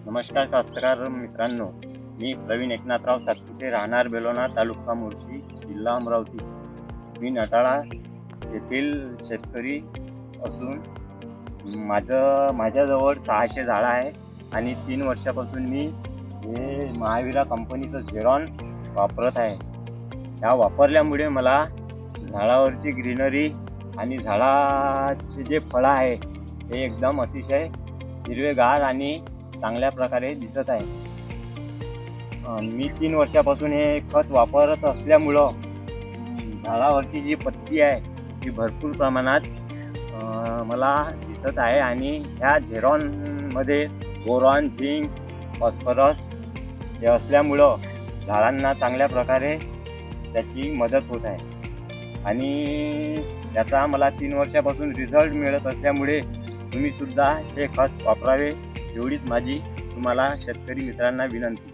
नमस्कार कास्तकार मित्रांनो, मी प्रवीण एकनाथराव सातपुते, राहणार बेलोणा, तालुका मोर्शी, जिल्हा अमरावती. मी नटाळा येथील शेतकरी असून माझ्याजवळ 600 झाडं आहे आणि 3 वर्षापासून मी हे महावीरा कंपनीचं झेरॉन वापरत आहे. या वापरल्यामुळे मला झाडावरची ग्रीनरी आणि झाडाचे जे फळं आहे हे एकदम अतिशय हिरवेगार आणि चांगल्या प्रकारे दिसत आहे. मी 3 वर्षापासून हे खत वापरत असल्यामुळं झाडावरची जी पत्ती आहे ती भरपूर प्रमाणात मला दिसत आहे आणि ह्या झेरॉनमध्ये बोरॉन, झिंक, फॉस्फरस हे असल्यामुळं झाडांना चांगल्या प्रकारे त्याची मदत होत आहे आणि त्याचा मला 3 वर्षापासून रिझल्ट मिळत असल्यामुळे तुम्हीसुद्धा हे खत वापरावे एवढीच माझी तुम्हाला शेतकरी मित्रांना विनंती.